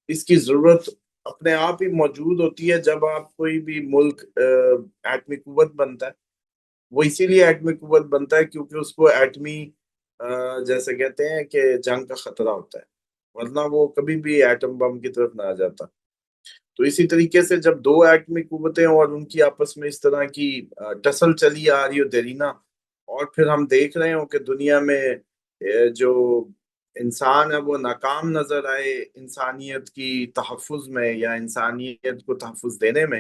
اس کی ضرورت اپنے آپ ہی موجود ہوتی ہے جب آپ کوئی بھی ملک ایٹمی قوت بنتا ہے. وہ اسی لیے ایٹمی قوت بنتا ہے کیونکہ اس کو ایٹمی جیسے کہتے ہیں کہ جنگ کا خطرہ ہوتا ہے، ورنہ وہ کبھی بھی ایٹم بم کی طرف نہ آ جاتا. تو اسی طریقے سے جب دو ایٹمی قوتیں اور ان کی آپس میں اس طرح کی ٹسل چلی آ رہی ہو دیرینہ، اور پھر ہم دیکھ رہے ہوں کہ دنیا میں جو انسان ہے وہ ناکام نظر آئے انسانیت کی تحفظ میں یا انسانیت کو تحفظ دینے میں،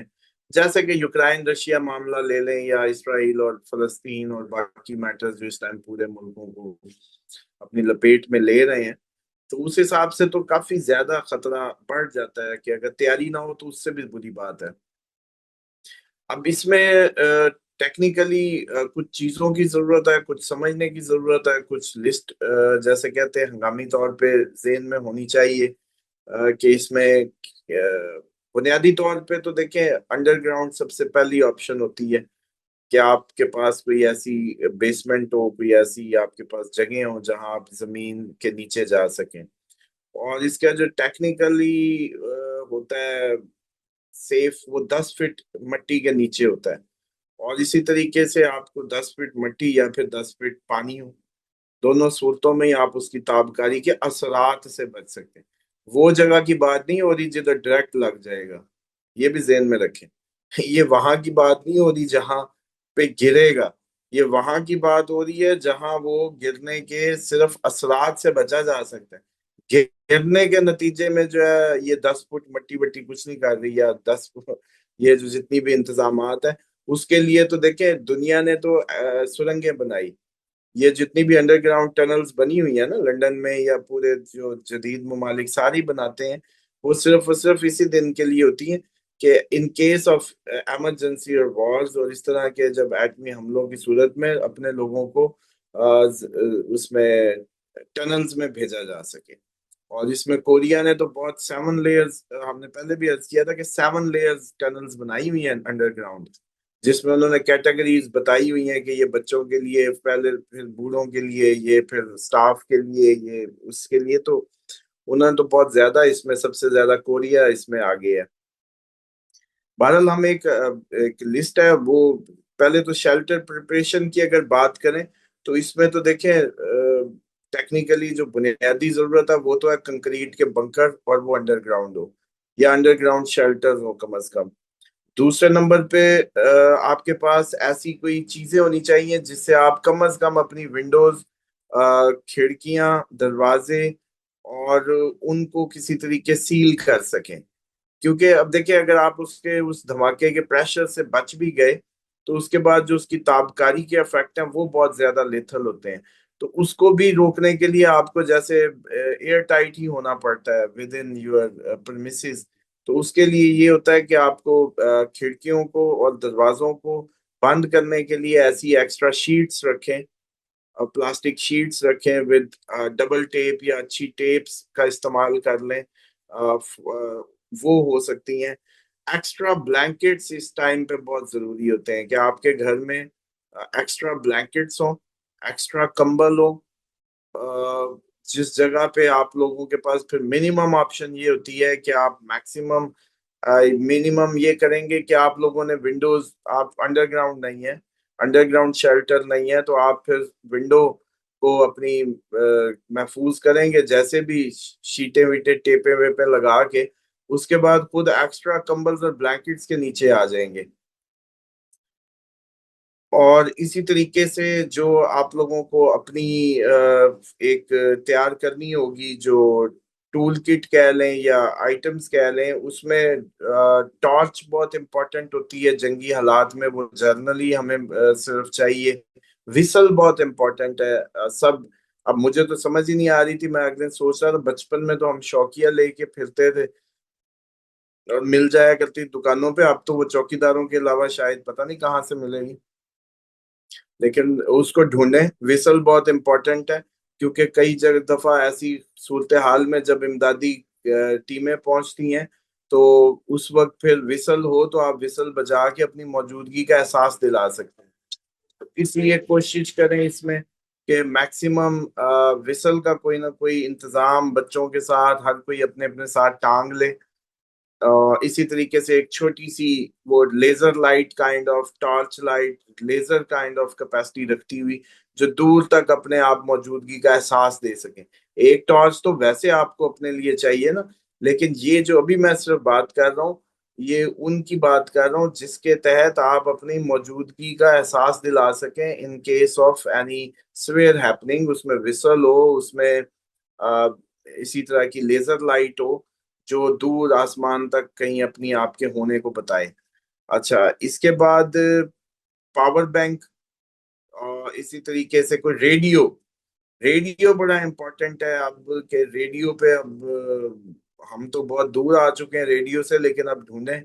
جیسے کہ یوکرائن رشیا معاملہ لے لیں یا اسرائیل اور فلسطین اور باقی میٹرز جو اس ٹائم پورے ملکوں کو اپنی لپیٹ میں لے رہے ہیں. تو اس حساب سے تو کافی زیادہ خطرہ بڑھ جاتا ہے کہ اگر تیاری نہ ہو تو اس سے بھی بری بات ہے. اب اس میں ٹیکنیکلی کچھ چیزوں کی ضرورت ہے، کچھ سمجھنے کی ضرورت ہے، کچھ لسٹ جیسے کہتے ہیں ہنگامی طور پہ ذہن میں ہونی چاہیے کہ اس میں بنیادی طور پہ تو دیکھیں انڈر گراؤنڈ سب سے پہلی آپشن ہوتی ہے کہ آپ کے پاس کوئی ایسی بیسمنٹ ہو، کوئی ایسی آپ کے پاس جگہ ہو جہاں آپ زمین کے نیچے جا سکیں. اور اس کا جو ٹیکنیکلی ہوتا ہے سیف، وہ 10 فٹ مٹی کے نیچے ہوتا ہے. اور اسی طریقے سے آپ کو 10 فٹ مٹی یا پھر 10 فٹ پانی ہو، دونوں صورتوں میں ہی آپ اس کی تابکاری کے اثرات سے بچ سکتے ہیں. وہ جگہ کی بات نہیں ہو رہی جدھر ڈائریکٹ لگ جائے گا، یہ بھی ذہن میں رکھیں. یہ وہاں کی بات نہیں ہو رہی جہاں پہ گرے گا، یہ وہاں کی بات ہو رہی ہے جہاں وہ گرنے کے صرف اثرات سے بچا جا سکتا ہے. گرنے کے نتیجے میں جو ہے یہ 10 فٹ مٹی وٹی کچھ نہیں کر رہی، یا 10 فٹ یہ جو جتنی بھی انتظامات ہیں اس کے لیے تو دیکھیں دنیا نے تو سرنگیں بنائی. یہ جتنی بھی انڈر گراؤنڈ ٹنلز بنی ہوئی ہیں نا لنڈن میں یا پورے جو جدید ممالک ساری بناتے ہیں، وہ صرف اور صرف اسی دن کے لیے ہوتی ہیں کہ ان کیس آف ایمرجنسی اور وارز اور اس طرح کے جب ایٹمی حملوں کی صورت میں اپنے لوگوں کو اس میں ٹنلز میں بھیجا جا سکے. اور اس میں کوریا نے تو بہت 7 لیئرز، ہم نے پہلے بھی عرض کیا تھا کہ 7 لیئرز ٹنلز بنائی ہوئی ہیں انڈر گراؤنڈ، جس میں انہوں نے کیٹیگریز بتائی ہوئی ہیں کہ یہ بچوں کے لیے پہلے، پھر بوڑھوں کے لیے، یہ پھر سٹاف کے لیے، یہ اس کے لیے. تو انہوں نے تو بہت زیادہ اس میں سب سے زیادہ کوریا اس میں آگے ہے. بہرحال ہم ایک لسٹ ہے وہ پہلے تو شیلٹر پریپریشن کی اگر بات کریں تو اس میں تو دیکھیں ٹیکنیکلی جو بنیادی ضرورت ہے وہ تو ہے کنکریٹ کے بنکر، اور وہ انڈر گراؤنڈ ہو یا انڈر گراؤنڈ شیلٹر ہو کم از کم. دوسرے نمبر پہ آپ کے پاس ایسی کوئی چیزیں ہونی چاہیے جس سے آپ کم از کم اپنی ونڈوز، کھڑکیاں، دروازے اور ان کو کسی طریقے سیل کر سکیں. کیونکہ اب دیکھیں اگر آپ اس دھماکے کے پریشر سے بچ بھی گئے تو اس کے بعد جو اس کی تابکاری کے افیکٹ ہیں وہ بہت زیادہ لیتھل ہوتے ہیں. تو اس کو بھی روکنے کے لیے آپ کو جیسے ایئر ٹائٹ ہی ہونا پڑتا ہے ود ان یور پرمیسز. تو اس کے لیے یہ ہوتا ہے کہ آپ کو کھڑکیوں کو اور دروازوں کو بند کرنے کے لیے ایسی ایکسٹرا شیٹس رکھیں، پلاسٹک شیٹس رکھیں ود ڈبل ٹیپ یا اچھی ٹیپس کا استعمال کر لیں. وہ ہو سکتی ہیں. ایکسٹرا بلینکٹس اس ٹائم پہ بہت ضروری ہوتے ہیں کہ آپ کے گھر میں ایکسٹرا بلینکٹس ہوں، ایکسٹرا کمبل ہو. جس جگہ پہ آپ لوگوں کے پاس پھر منیمم آپشن یہ ہوتی ہے کہ آپ میکسیمم منیمم یہ کریں گے کہ آپ لوگوں نے ونڈوز، آپ انڈر گراؤنڈ نہیں ہے، انڈر گراؤنڈ شیلٹر نہیں ہے، تو آپ پھر ونڈو کو اپنی محفوظ کریں گے جیسے بھی شیٹیں ویٹیں ٹیپے ویپے لگا کے، اس کے بعد خود ایکسٹرا کمبلز اور بلینکٹس کے نیچے آ جائیں گے. اور اسی طریقے سے جو آپ لوگوں کو اپنی ایک تیار کرنی ہوگی جو ٹول کٹ کہہ لیں یا آئٹمس کہہ لیں، اس میں ٹارچ بہت امپورٹنٹ ہوتی ہے جنگی حالات میں، وہ جرنلی ہمیں صرف چاہیے. وسل بہت امپورٹنٹ ہے. اب مجھے تو سمجھ ہی نہیں آ رہی تھی، میں اگلے سوچ رہا تھا بچپن میں تو ہم شوقیہ لے کے پھرتے تھے اور مل جایا کرتی دکانوں پہ، اب تو وہ چوکی داروں کے علاوہ شاید پتہ نہیں کہاں سے ملے گی، لیکن اس کو ڈھونڈیں. وسل بہت امپورٹنٹ ہے کیونکہ کئی دفعہ ایسی صورتحال میں جب امدادی ٹیمیں پہنچتی ہیں تو اس وقت پھر وسل ہو تو آپ وسل بجا کے اپنی موجودگی کا احساس دلا سکتے ہیں. اس لیے کوشش کریں اس میں کہ میکسیمم وسل کا کوئی نہ کوئی انتظام بچوں کے ساتھ ہر کوئی اپنے اپنے ساتھ ٹانگ لے. اسی طریقے سے ایک چھوٹی سی وہ laser light kind of torch light laser kind of capacity رکھتی ہوئی جو دور تک اپنے آپ موجودگی کا احساس دے سکیں. ایک ٹارچ تو ویسے آپ کو اپنے لیے چاہیے نا, لیکن یہ جو ابھی میں صرف بات کر رہا ہوں یہ ان کی بات کر رہا ہوں جس کے تحت آپ اپنی موجودگی کا احساس دلا سکیں in case of any severe happening. اس میں وسل ہو, اس میں اسی طرح کی لیزر لائٹ ہو جو دور آسمان تک کہیں اپنی آپ کے ہونے کو بتائے. اچھا, اس کے بعد پاور بینک, اور اسی طریقے سے کوئی ریڈیو بڑا امپورٹنٹ ہے اب کہ ریڈیو پہ اب ہم تو بہت دور آ چکے ہیں ریڈیو سے, لیکن اب ڈھونڈیں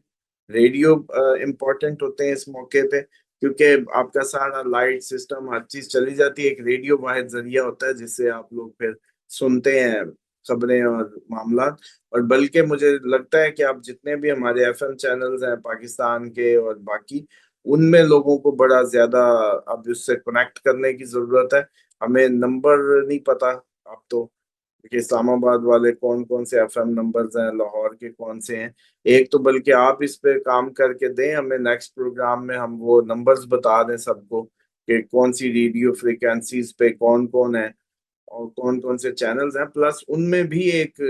ریڈیو امپورٹنٹ ہوتے ہیں اس موقع پہ کیونکہ آپ کا سارا لائٹ سسٹم ہر چیز چلی جاتی ہے. ایک ریڈیو واحد ذریعہ ہوتا ہے جس سے آپ لوگ پھر سنتے ہیں خبریں اور معاملات. اور بلکہ مجھے لگتا ہے کہ اب جتنے بھی ہمارے ایف ایم چینلز ہیں پاکستان کے اور باقی, ان میں لوگوں کو بڑا زیادہ اب اس سے کنیکٹ کرنے کی ضرورت ہے. ہمیں نمبر نہیں پتا اب تو کہ اسلام آباد والے کون کون سے ایف ایم نمبرز ہیں, لاہور کے کون سے ہیں. ایک تو بلکہ آپ اس پہ کام کر کے دیں ہمیں, نیکسٹ پروگرام میں ہم وہ نمبرز بتا دیں سب کو کہ کون سی ریڈیو فریکوینسیز پہ کون کون ہے اور کون کون سے چینلز ہیں. پلس ان میں بھی ایک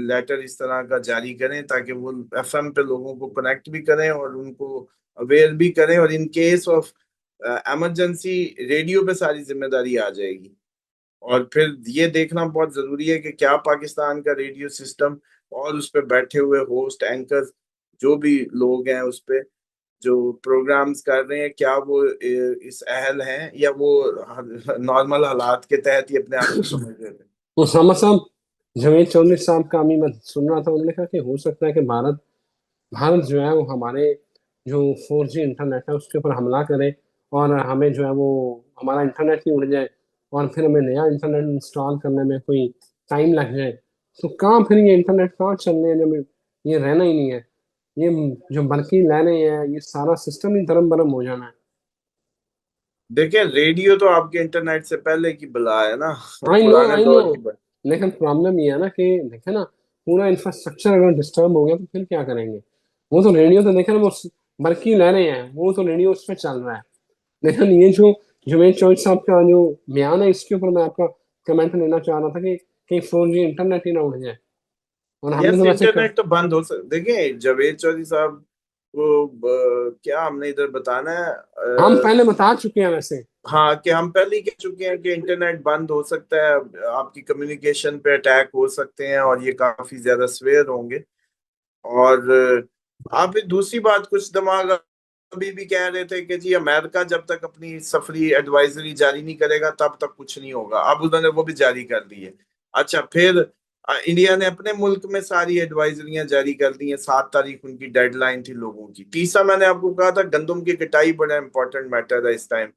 لیٹر اس طرح کا جاری کریں تاکہ وہ ایف ایم پہ لوگوں کو کنیکٹ بھی کریں اور ان کو اویئر بھی کریں, اور ان کیس آف ایمرجنسی ریڈیو پہ ساری ذمہ داری آ جائے گی. اور پھر یہ دیکھنا بہت ضروری ہے کہ کیا پاکستان کا ریڈیو سسٹم اور اس پہ بیٹھے ہوئے ہوسٹ اینکر جو بھی لوگ ہیں اس پہ جو پروگرامز کر رہے ہیں کیا وہ اس اہل ہیں یا وہ نارمل حالات کے تحت ہی اپنے آپ کو سمجھ رہے تھے. اسامہ صاحب, جوید چودھری صاحب کا میں سن رہا تھا, انہوں نے کہا کہ ہو سکتا ہے کہ بھارت جو ہے وہ ہمارے جو 4G انٹرنیٹ ہے اس کے اوپر حملہ کرے اور ہمیں جو ہے وہ ہمارا انٹرنیٹ ہی اڑ جائے اور پھر ہمیں نیا انٹرنیٹ انسٹال کرنے میں کوئی ٹائم لگ جائے. تو کہاں پھر یہ انٹرنیٹ کہاں چلنے جب یہ رہنا ہی نہیں ہے, یہ جو برقی لائنیں ہیں یہ سارا سسٹم ہی درم برم ہو جانا ہے. دیکھیں ریڈیو تو آپ کے انٹرنیٹ سے پہلے کی بلا ہے نا, پرانے آئی نو, دور کی بلا. لیکن پرابلم یہ ہے نا کہ دیکھیں نا پورا انفراسٹرکچر اگر ڈسٹرب ہو گیا تو پھر کیا کریں گے. وہ تو ریڈیو تو دیکھیں نا وہ برقی لہریں ہیں وہ تو ریڈیو اس پہ چل رہا ہے, لیکن یہ جو جوید چوہدری صاحب کا جو بیان ہے اس کے اوپر میں آپ کا کمنٹ لینا چاہ رہا تھا کہ کہیں 4G انٹرنیٹ ہی نہ اڑ جائے. اور ہم نے یس, تو ویسے انٹرنیٹ تو بند ہو دیکھیں جاوید چودھری صاحب کو کیا ہم نے ادھر بتانا ہے ہم پہلے بتا چکے ہیں ویسے. ہاں کہ ہم پہلے ہی کہہ چکے ہیں کہ انٹرنیٹ بند ہو سکتا ہے, آپ کی کمیونیکیشن پہ اٹیک ہو سکتے ہیں اور یہ کافی زیادہ سویر ہوں گے. اور آپ دوسری بات کچھ دماغ ابھی بھی کہہ رہے تھے کہ جی امریکہ جب تک اپنی سفری ایڈوائزری جاری نہیں کرے گا تب تک کچھ نہیں ہوگا. اب انہوں نے وہ بھی جاری کر دی ہے. اچھا, پھر انڈیا نے اپنے ملک میں ساری ایڈوائزریاں جاری کر دی ہیں. 7 تاریخ ان کی ڈیڈ لائن تھی لوگوں کی. تیسرا میں نے آپ کو کہا تھا گندم کی کٹائی بڑا امپورٹنٹ میٹر ہے اس ٹائم,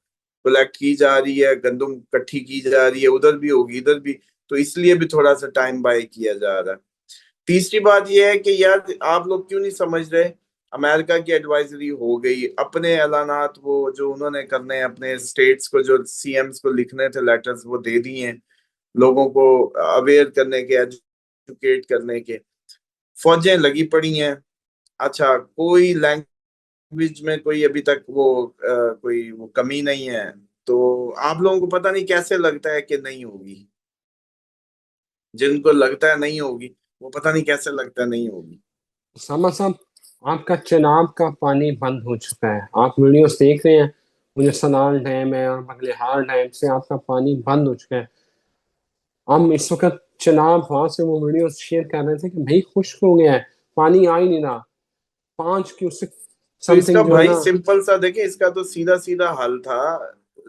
کلیکٹ کی جا رہی ہے, گندم کٹھی کی جا رہی ہے, ادھر بھی ہوگی ادھر بھی, تو اس لیے بھی تھوڑا سا ٹائم بائی کیا جا رہا ہے. تیسری بات یہ ہے کہ یار آپ لوگ کیوں نہیں سمجھ رہے, امریکہ کی ایڈوائزری ہو گئی, اپنے اعلانات وہ جو انہوں نے کرنے ہیں اپنے اسٹیٹس کو جو سی ایمز کو لکھنے تھے لیٹرز وہ دے دی ہیں لوگوں کو اویئر کرنے کے, ایجوکیٹ کرنے کے. فوجیں لگی پڑی ہیں. اچھا, کوئی لینگویج میں کوئی ابھی تک کوئی وہ کمی نہیں ہے. تو آپ لوگوں کو پتہ نہیں کیسے لگتا ہے کہ نہیں ہوگی, جن کو لگتا ہے نہیں ہوگی وہ پتہ نہیں کیسے لگتا ہے نہیں ہوگی. اسامہ صاحب, آپ کا چناب کا پانی بند ہو چکا ہے, آپ ویڈیوز دیکھ رہے ہیں, مجھے سنال ڈیم ہے اور بگلیہار ڈیم سے آپ کا پانی بند ہو چکا ہے. ہم اس وقت چناب وہاں سے وہ ویڈیوز شیئر کر رہے تھے کہ بھائی خشک ہو گیا ہے, پانی آ ہی نہیں رہا. 5 کیوسک تو سم اس کا تھنگ جو ہے بھائی نا. سمپل سا دیکھیں, اس کا تو سیدھا سیدھا حل تھا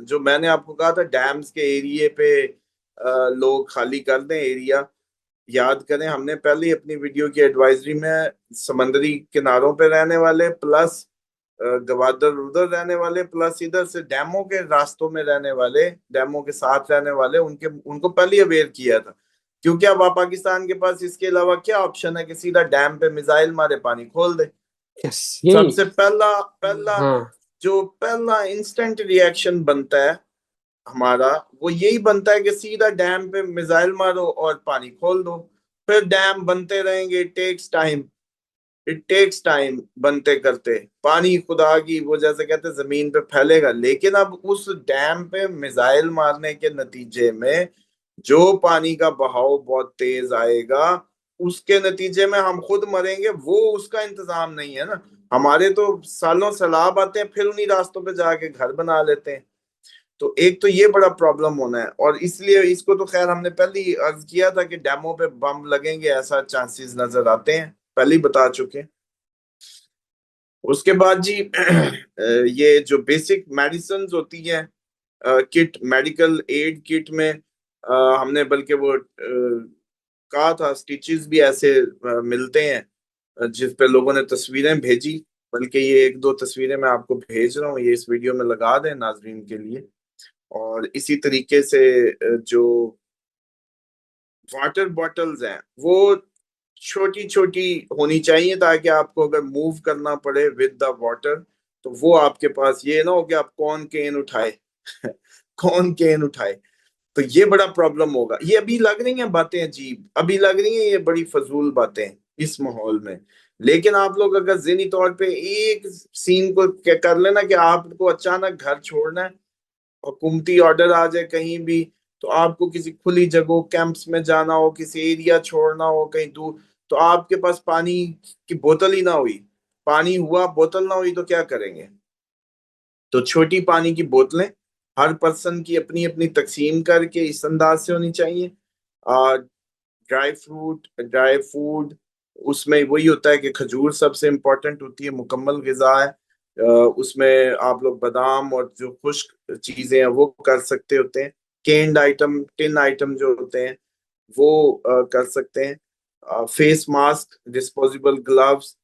جو میں نے آپ کو کہا تھا, ڈیمز کے ایریے پہ لوگ خالی کر دیں ایریا. یاد کریں ہم نے پہلے اپنی ویڈیو کی ایڈوائزری میں سمندری کناروں پہ رہنے والے پلس گوادر ادھر رہنے والے پلس ادھر سے ڈیموں کے راستوں میں رہنے والے, ڈیموں کے ساتھ رہنے والے, ان کو پہلے اویئر کیا تھا. کیونکہ اب آپ پاکستان کے پاس اس کے علاوہ کیا آپشن ہے کہ سیدھا ڈیم پہ میزائل مارے پانی کھول دے. یس, سب یہی. سے پہلا ہاں, جو پہلا انسٹنٹ ریئیکشن بنتا ہے ہمارا وہ یہی بنتا ہے کہ سیدھا ڈیم پہ میزائل مارو اور پانی کھول دو، پھر ڈیم بنتے رہیں گے. اٹ ٹیکس ٹائم بنتے کرتے. پانی خدا کی وہ جیسے کہتے ہیں زمین پہ پھیلے گا، لیکن اب اس ڈیم پہ میزائل مارنے کے نتیجے میں جو پانی کا بہاؤ بہت تیز آئے گا، اس کے نتیجے میں ہم خود مریں گے. وہ اس کا انتظام نہیں ہے نا. ہمارے تو سالوں سیلاب آتے ہیں، پھر انہی راستوں پہ جا کے گھر بنا لیتے ہیں. تو ایک تو یہ بڑا پرابلم ہونا ہے، اور اس لیے اس کو تو خیر ہم نے پہلے ہی عرض کیا تھا کہ ڈیموں پہ بم لگیں گے، ایسا چانسز نظر آتے ہیں، پہلے ہی بتا چکے ہیں. اس کے بعد جی یہ جو بیسک میڈیسنز ہوتی ہیں کٹ، میڈیکل ایڈ کٹ میں ہم نے بلکہ وہ کہا تھا سٹیچز بھی ایسے ملتے ہیں جس پہ لوگوں نے تصویریں بھیجی، بلکہ یہ ایک دو تصویریں میں آپ کو بھیج رہا ہوں، یہ اس ویڈیو میں لگا دیں ناظرین کے لیے. اور اسی طریقے سے جو واٹر باٹلز ہیں وہ چھوٹی چھوٹی ہونی چاہیے، تاکہ آپ کو اگر موو کرنا پڑے ود دا واٹر تو وہ آپ کے پاس یہ نہ ہو کہ آپ کون کین اٹھائے کون کین اٹھائے. تو یہ بڑا پرابلم ہوگا. یہ ابھی لگ رہی ہیں باتیں عجیب، ابھی لگ رہی ہیں یہ بڑی فضول باتیں اس ماحول میں، لیکن آپ لوگ اگر ذہنی طور پہ ایک سین کو کر لینا کہ آپ کو اچانک گھر چھوڑنا ہے، حکومتی آرڈر آ جائے کہیں بھی، تو آپ کو کسی کھلی جگہ کیمپس میں جانا ہو، کسی ایریا چھوڑنا ہو کہیں دور، تو آپ کے پاس پانی کی بوتل ہی نہ ہوئی، پانی ہوا بوتل نہ ہوئی، تو کیا کریں گے؟ تو چھوٹی پانی کی بوتلیں ہر پرسن کی اپنی اپنی تقسیم کر کے اس انداز سے ہونی چاہیے. ڈرائی فوڈ اس میں وہی ہوتا ہے کہ کھجور سب سے امپورٹنٹ ہوتی ہے، مکمل غذا ہے. اس میں آپ لوگ بادام اور جو خشک چیزیں ہیں وہ کر سکتے ہوتے ہیں. کینڈ آئٹم، ٹن آئٹم جو ہوتے ہیں وہ کر سکتے ہیں. Face mask, disposable gloves,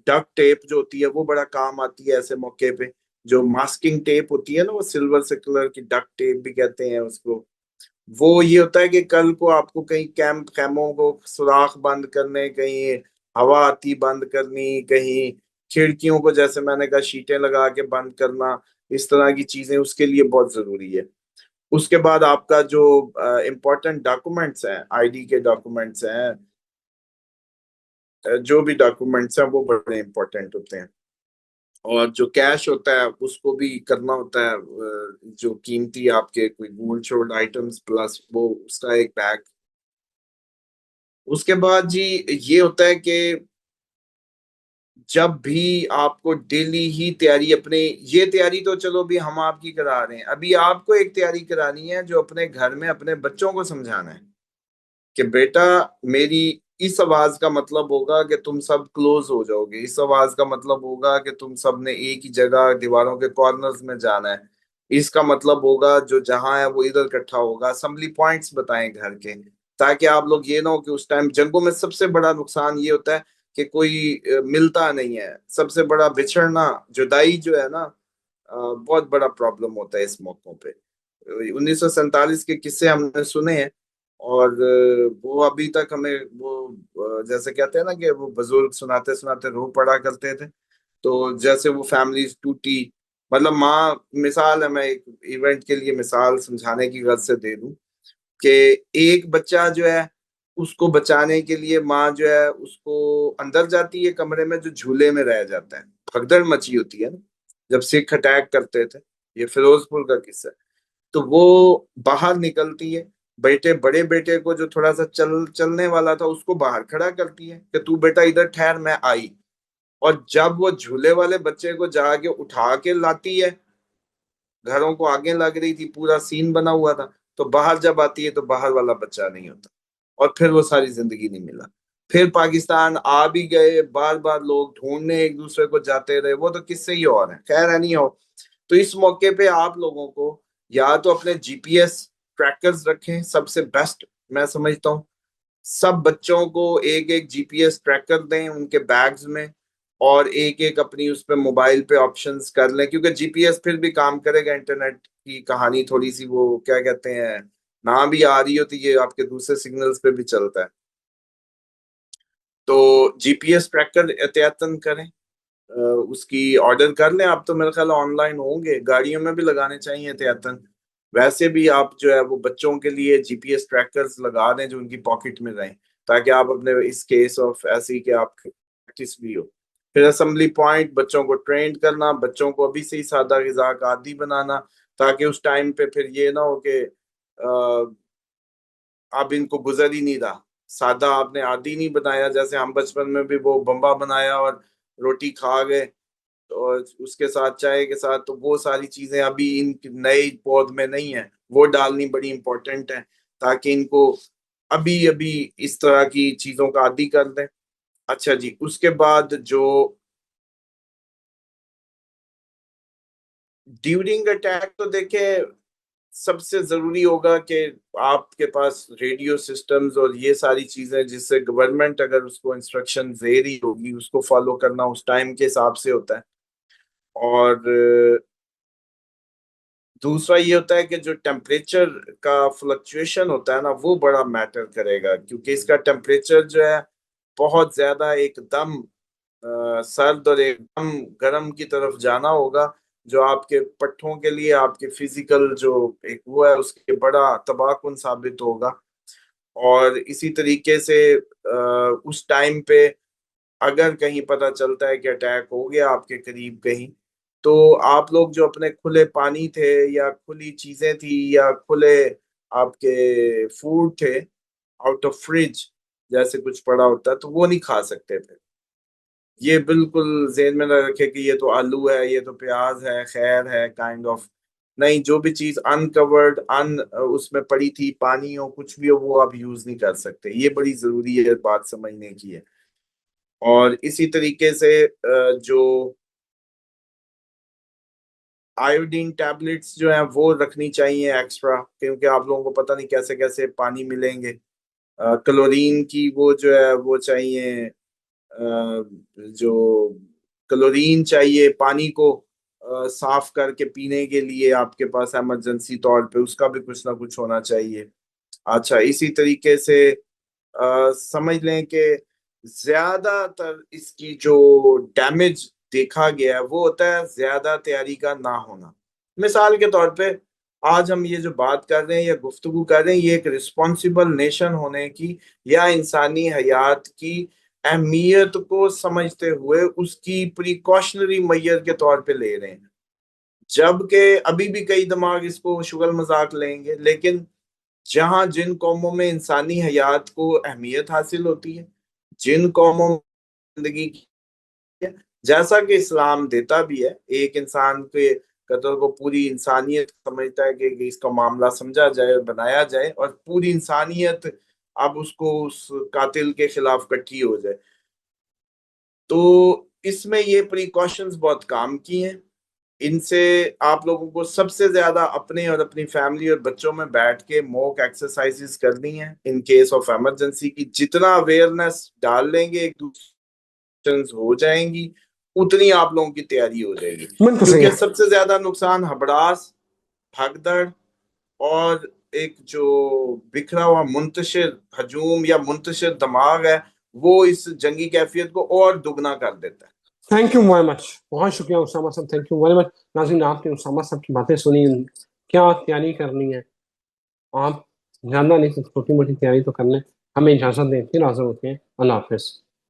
duck tape جو ہوتی ہے وہ بڑا کام آتی ہے ایسے موقع پہ. جو ماسکنگ ٹیپ ہوتی ہے نا، وہ سلور سے کلر کی ڈک ٹیپ بھی کہتے ہیں اس کو. وہ یہ ہوتا ہے کہ کل کو آپ کو کہیں کیمپ خیموں کو سوراخ بند کرنے، کہیں ہوا آتی بند کرنی، کہیں کھڑکیوں کو جیسے میں نے کہا شیٹیں لگا کے بند کرنا، اس طرح کی چیزیں اس کے لیے بہت ضروری ہے. اس کے بعد آپ کا جو امپورٹنٹ ڈاکومنٹس ہیں، آئی ڈی کے ڈاکومنٹس ہیں، جو بھی ڈاکومنٹس ہیں وہ بڑے امپورٹنٹ ہوتے ہیں. اور جو کیش ہوتا ہے اس کو بھی کرنا ہوتا ہے، جو قیمتی آپ کے کوئی گولڈ شولڈ آئٹمس پلس وہ اس کا ایک بیگ. اس کے بعد جی یہ ہوتا ہے کہ جب بھی آپ کو ڈیلی ہی تیاری، اپنے یہ تیاری تو چلو بھی ہم آپ کی کرا رہے ہیں، ابھی آپ کو ایک تیاری کرانی ہے جو اپنے گھر میں اپنے بچوں کو سمجھانا ہے کہ بیٹا میری اس آواز کا مطلب ہوگا کہ تم سب کلوز ہو جاؤ گے، اس آواز کا مطلب ہوگا کہ تم سب نے ایک ہی جگہ دیواروں کے کارنرز میں جانا ہے، اس کا مطلب ہوگا جو جہاں ہے وہ ادھر اکٹھا ہوگا. اسمبلی پوائنٹس بتائیں گھر کے، تاکہ آپ لوگ یہ نہ ہو کہ اس ٹائم جنگوں میں سب سے بڑا نقصان یہ ہوتا ہے کہ کوئی ملتا نہیں ہے. سب سے بڑا بچھڑنا، جدائی جو ہے نا، بہت بڑا پرابلم ہوتا ہے اس موقعوں پہ. 1947 کے قصے ہم نے سنے ہیں، اور وہ ابھی تک ہمیں وہ جیسے کہتے ہیں نا کہ وہ بزرگ سناتے سناتے روح پڑا کرتے تھے. تو جیسے وہ فیملیز ٹوٹی، مطلب ماں، مثال ہے، میں ایک ایونٹ کے لیے مثال سمجھانے کی غرض سے دے دوں کہ ایک بچہ جو ہے اس کو بچانے کے لیے ماں جو ہے اس کو اندر جاتی ہے کمرے میں جو جھولے میں رہ جاتا ہے، بھگدڑ مچی ہوتی ہے نا جب سکھ اٹیک کرتے تھے، یہ فیروز پور کا قصہ ہے. تو وہ باہر نکلتی ہے، بڑے بیٹے کو جو تھوڑا سا چلنے والا تھا اس کو باہر کھڑا کرتی ہے کہ تو بیٹا ادھر ٹھہر، میں آئی. اور جب وہ جھولے والے بچے کو جا کے اٹھا کے لاتی ہے، گھروں کو آگے لگ رہی تھی، پورا سین بنا ہوا تھا، تو باہر جب آتی ہے تو باہر والا بچہ نہیں ہوتا، اور پھر وہ ساری زندگی نہیں ملا. پھر پاکستان آ بھی گئے، بار بار لوگ ڈھونڈنے ایک دوسرے کو جاتے رہے، وہ تو قصے ہی اور ہیں، خیر ہے نہیں ہو. تو اس موقع پہ آپ لوگوں کو یا تو اپنے جی پی ایس ٹریکرز رکھیں، سب سے بیسٹ میں سمجھتا ہوں. سب بچوں کو ایک ایک جی پی ایس ٹریکر دیں ان کے بیگز میں، اور ایک ایک اپنی اس پہ موبائل پہ آپشنز کر لیں، کیونکہ جی پی ایس پھر بھی کام کرے گا. انٹرنیٹ کی کہانی تھوڑی سی وہ کیا کہتے ہیں، نہ بھی آ رہی ہوتی، یہ آپ کے دوسرے سگنلز پہ بھی چلتا ہے. تو جی پی ایس ٹریکر احتیاطاً کریں، اس کی آرڈر کر لیں. آپ تو میرے خیال آن لائن ہوں گے، گاڑیوں میں بھی لگانے چاہیے احتیاطاً. ویسے بھی آپ جو ہے وہ بچوں کے لیے جی پی ایس ٹریکرز لگا دیں جو ان کی پاکٹ میں رہیں، تاکہ آپ اپنے اس کیس آف ایسی کہ آپ پریکٹس بھی ہو۔ پھر اسمبلی پوائنٹ، بچوں کو ٹرینڈ کرنا، بچوں کو ابھی سے ہی سادہ غذا کا عادی بنانا، تاکہ اس ٹائم پہ پھر یہ نہ ہو کہ اب ان کو گزر ہی نہیں رہا، سادہ آپ نے عادی نہیں بنایا، جیسے ہم بچپن میں بھی وہ بمبا بنایا اور روٹی کھا گئے اور اس کے ساتھ چائے کے ساتھ، تو وہ ساری چیزیں ابھی ان نئے پود میں نہیں ہیں، وہ ڈالنی بڑی امپورٹنٹ ہے تاکہ ان کو ابھی ابھی اس طرح کی چیزوں کا عادی کر دیں۔ اچھا جی، اس کے بعد جو ڈیورنگ اٹیک، تو دیکھیں سب سے ضروری ہوگا کہ آپ کے پاس ریڈیو سسٹمز اور یہ ساری چیزیں جس سے گورنمنٹ اگر اس کو انسٹرکشن دے رہی ہوگی اس کو فالو کرنا اس ٹائم کے حساب سے ہوتا ہے۔ اور دوسرا یہ ہوتا ہے کہ جو ٹیمپریچر کا فلکچویشن ہوتا ہے نا وہ بڑا میٹر کرے گا، کیونکہ اس کا ٹیمپریچر جو ہے بہت زیادہ ایک دم سرد اور ایک دم گرم کی طرف جانا ہوگا، جو آپ کے پٹھوں کے لیے آپ کے فزیکل جو ایک وہ ہے اس کے بڑا تباہ کن ثابت ہوگا۔ اور اسی طریقے سے اس ٹائم پہ اگر کہیں پتہ چلتا ہے کہ اٹیک ہو گیا آپ کے قریب کہیں، تو آپ لوگ جو اپنے کھلے پانی تھے یا کھلی چیزیں تھی یا کھلے آپ کے فوڈ تھے آؤٹ آف فریج جیسے کچھ پڑا ہوتا ہے تو وہ نہیں کھا سکتے تھے۔ یہ بالکل ذہن میں نہ رکھے کہ یہ تو آلو ہے، یہ تو پیاز ہے، خیر ہے کائنڈ آف، نہیں، جو بھی چیز انکورڈ اس میں پڑی تھی، پانی ہو کچھ بھی ہو، وہ آپ یوز نہیں کر سکتے۔ یہ بڑی ضروری ہے بات سمجھنے کی ہے۔ اور اسی طریقے سے جو آیوڈین ٹیبلٹس جو ہیں وہ رکھنی چاہیے ایکسٹرا، کیونکہ آپ لوگوں کو پتہ نہیں کیسے کیسے پانی ملیں گے۔ کلورین کی وہ جو ہے وہ چاہیے، جو کلورین چاہیے پانی کو صاف کر کے پینے کے لیے آپ کے پاس ایمرجنسی طور پہ، اس کا بھی کچھ نہ کچھ ہونا چاہیے۔ اچھا، اسی طریقے سے سمجھ لیں کہ زیادہ تر اس کی جو ڈیمیج دیکھا گیا ہے وہ ہوتا ہے زیادہ تیاری کا نہ ہونا۔ مثال کے طور پہ آج ہم یہ جو بات کر رہے ہیں یا گفتگو کر رہے ہیں، یہ ایک رسپانسیبل نیشن ہونے کی یا انسانی حیات کی اہمیت کو سمجھتے ہوئے اس کی پریکاشنری میئر کے طور پہ لے رہے ہیں، جبکہ ابھی بھی کئی دماغ اس کو شغل مذاق لیں گے، لیکن جہاں جن قوموں میں انسانی حیات کو اہمیت حاصل ہوتی ہے، جن قوموں میں زندگی کی ہے، جیسا کہ اسلام دیتا بھی ہے، ایک انسان کے قتل کو پوری انسانیت سمجھتا ہے کہ اس کا معاملہ سمجھا جائے اور بنایا جائے اور پوری انسانیت اب اس کو اس قاتل کے خلاف کٹھی ہو جائے، تو اس میں یہ پریکاشنز بہت کام کی ہیں۔ ان سے آپ لوگوں کو سب سے زیادہ اپنے اور اپنی فیملی اور بچوں میں بیٹھ کے موک ایکسرسائزز کرنی ہیں ان کیس آف ایمرجنسی کی، جتنا اویئرنیس ڈال لیں گے ایک دوسرے ہو جائیں گی اتنی آپ لوگوں کی تیاری ہو جائے گی، بالکل صحیح کیونکہ ہے۔ سب سے زیادہ نقصان ہبڑاس، بھگدڑ اور ایک جو بکھرا ہوا منتشر ہجوم یا منتشر دماغ ہے وہ اس جنگی کیفیت کو اور دگنا کر دیتا ہے۔ تھینک یو ویری مچ، بہت شکریہ اسامہ صاحب، تھینک یو ویری مچ۔ ناظرین، آپ نے اسامہ صاحب کی باتیں سنی، کیا تیاری کرنی ہے آپ جاننا نہیں، چھوٹی موٹی تیاری تو کر لیں۔ ہمیں اجازت دیں، پھر حاضر ہوتے ہیں، اللہ حافظ۔